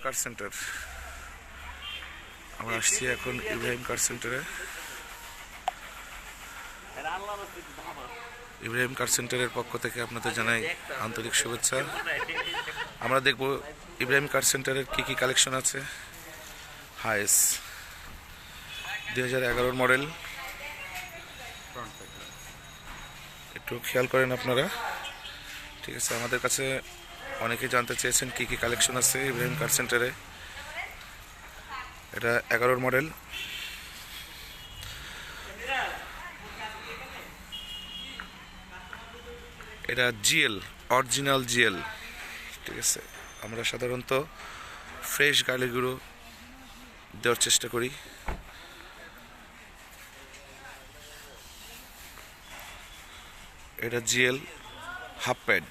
কার centre. আমরা আসছি এখন ইব্রাহিম কার সেন্টারে। ইব্রাহিম কার সেন্টারের পক্ষ থেকে আপনাদের জানাই আন্তরিক শুভেচ্ছা। আমরা দেখব ইব্রাহিম কার সেন্টারের কি কি কালেকশন আছে। হাইস 2011 মডেল, একটু খেয়াল করেন আপনারা, ঠিক আছে। আমাদের কাছে অনেকে জানতে চেয়েছেন কি কি কালেকশন আছে ইব্রাহিম কার সেন্টারে। এটা 11 মডেল, এটা জিএল, অরিজিনাল জিএল, ঠিক আছে। আমরা সাধারণত ফ্রেশ গাড়িগুলো দেওয়ার চেষ্টা করি। এটা জিএল হাফ প্যাড,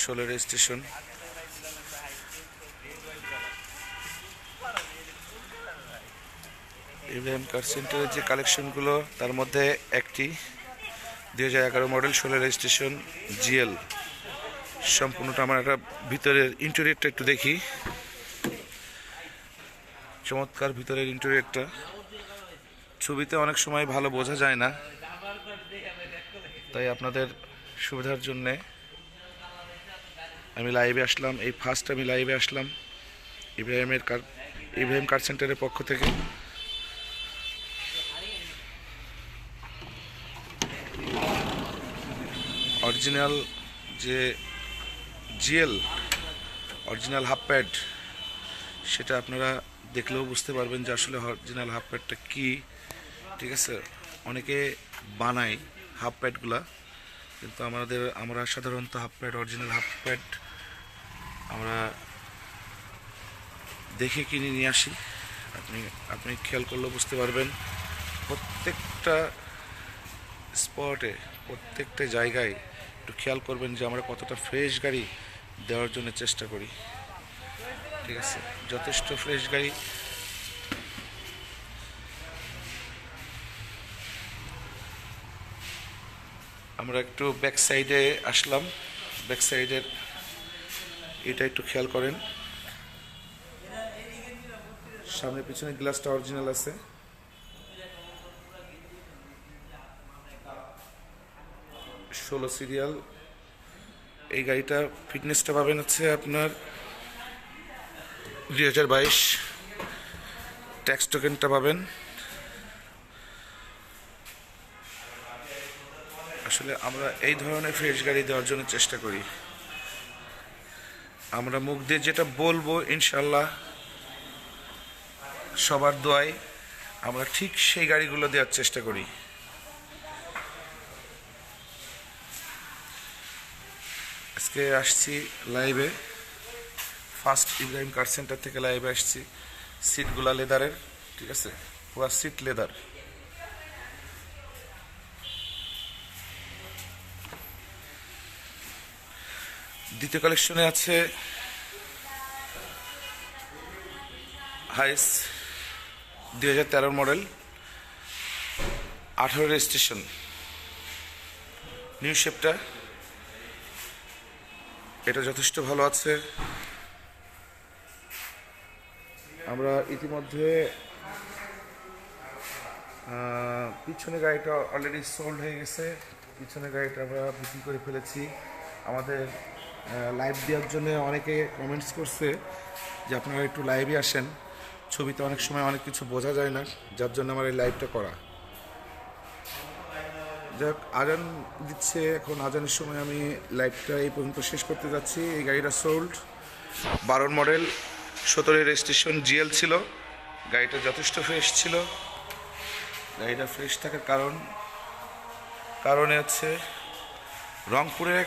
ষোলো রেজিস্ট্রেশন। ইব্রাহিম কার সেন্টারের যে কালেকশনগুলো তার মধ্যে একটি 2011 মডেল, 16 রেজিস্ট্রেশন জিএল। সম্পূর্ণটা আমার একটা ভিতরের ইন্টেরিয়রটা একটু দেখি। চমৎকার ভিতরের ইন্টেরিয়রটা, ছবিতে অনেক সময় ভালো বোঝা যায় না, তাই আপনাদের সুবিধার জন্যে আমি লাইভে আসলাম। এই ফার্স্ট আমি লাইভে আসলাম ইব্রাহিম কার সেন্টারের পক্ষ থেকে। অরিজিনাল যে জিএল অরিজিনাল হাফ প্যাড, সেটা আপনারা দেখলেও বুঝতে পারবেন যে আসলে অরিজিনাল হাফ প্যাডটা কী, ঠিক আছে। অনেকে বানায় হাফ প্যাডগুলা, কিন্তু আমরা সাধারণত half pad, original half pad আমরা দেখে কিনে নিয়ে আসি। আপনি খেয়াল করলেও বুঝতে পারবেন, প্রত্যেকটা স্পটে, প্রত্যেকটা জায়গায় একটু খেয়াল করবেন যে আমরা কতটা ফ্রেশ গাড়ি দেওয়ার জন্য চেষ্টা করি, ঠিক আছে। যথেষ্ট ফ্রেশ গাড়ি। আমরা একটু ব্যাক সাইডে আসলাম। ব্যাক সাইডের এটা একটু খেয়াল করেন, সামনে পিছনে গ্লাসটা অরিজিনাল আছে। ষোলো সিরিয়াল। এই গাড়িটা ফিটনেসটা পাবেন হচ্ছে আপনার 2022। ট্যাক্স টোকেনটা পাবেন। আসলে আমরা এই ধরনের ফ্রেশ গাড়ি দেওয়ার জন্য চেষ্টা করি। আমরা মুখ দিয়ে যেটা বলবো ইনশাল্লাহ সবার দোয়ায় আমরা ঠিক সেই গাড়িগুলো দেওয়ার চেষ্টা করি। আজকে আসছি লাইভে, ফার্স্ট ইব্রাহিম কার সেন্টার থেকে লাইভে আসছি। সিটগুলা লেদারের, ঠিক আছে, পুরো সিট লেদার। দ্বিতীয় কালেকশনে আছে হাইস 2013 মডেল, 18 রেজিস্ট্রেশন, নিউ শেপটা। এটা যথেষ্ট ভালো আছে। আমরা ইতিমধ্যে পিছনে গাড়িটা অলরেডি সোল্ড হয়ে গেছে। পিছনে গাড়িটা আমরা বিক্রি করে ফেলেছি। আমাদের লাইভ দেওয়ার জন্য অনেকে কমেন্টস করছে যে আপনারা একটু লাইভে আসেন, ছবিতে অনেক সময় অনেক কিছু বোঝা যায় না, যার জন্য আমার এই লাইভটা করা। যাক, আজান দিচ্ছে এখন, আজানের সময় আমি লাইভটা এই পর্যন্ত শেষ করতে যাচ্ছি। এই গাড়িটা সোল্ড, 12 মডেল, 17 রেজিস্ট্রেশন জিএল ছিল। গাড়িটা যথেষ্ট ফ্রেশ ছিল। গাড়িটা ফ্রেশ থাকার কারণে হচ্ছে রংপুরে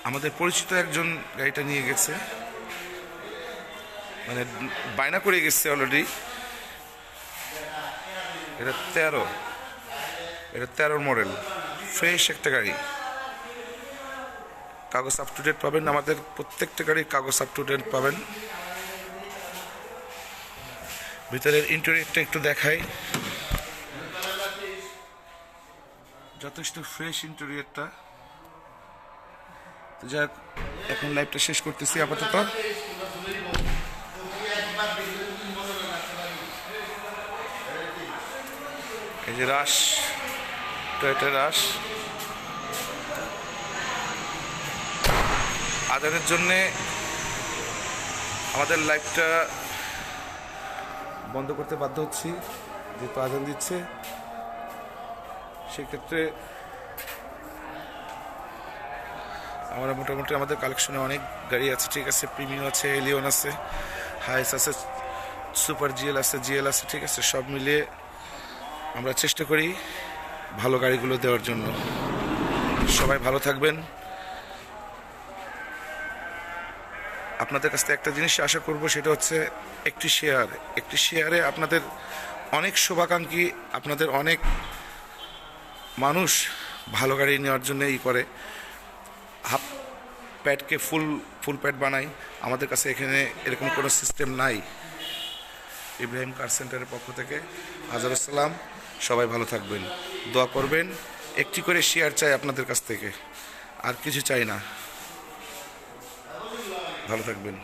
আমাদের পরিচিত একজন গাড়িটা নিয়ে গেছে, মানে বায়না করে গেছে অলরেডি। এটা 13 মডেল, ফ্রেশ একটা গাড়ি। কাগজ আপ টু ডেট পাবেন, আমাদের প্রত্যেকটা গাড়ির কাগজ আপ টু ডেট পাবেন। ভিতরের ইন্টেরিয়রটা একটু দেখাই। যথেষ্ট ফ্রেশ ইন্টেরিয়রটা। তো যাই হোক, এখন লাইভটা শেষ করতেছি আপাতত। এই যে রাশ, টয়োটা রাশ আজানের জন্যে আমাদের লাইভটা বন্ধ করতে বাধ্য হচ্ছি, যেহেতু আজান দিচ্ছে। সেক্ষেত্রে আমরা মোটামুটি আমাদের কালেকশনে অনেক গাড়ি আছে, ঠিক আছে। প্রিমিয়াম আছে, এলিয়ন আছে, হাইস আছে, সুপার জিএল আছে, জিএল আছে, ঠিক আছে। সব মিলিয়ে আমরা চেষ্টা করি ভালো গাড়িগুলো দেওয়ার জন্য। সবাই ভালো থাকবেন। আপনাদের কাছ থেকে একটা জিনিস আশা করব, সেটা হচ্ছে একটি শেয়ারে আপনাদের অনেক শুভাকাঙ্ক্ষী, আপনাদের অনেক মানুষ ভালো গাড়ি নেওয়ার জন্য করে হাফ প্যাডকে ফুল প্যাড বানাই। আমাদের কাছে এখানে এরকম কোনো সিস্টেম নাই। ইব্রাহিম কার সেন্টারের পক্ষ থেকে হাজার সালাম। সবাই ভালো থাকবেন, দোয়া করবেন। একটি করে শেয়ার চাই আপনাদের কাছ থেকে, আর কিছু চাই না। ভালো থাকবেন।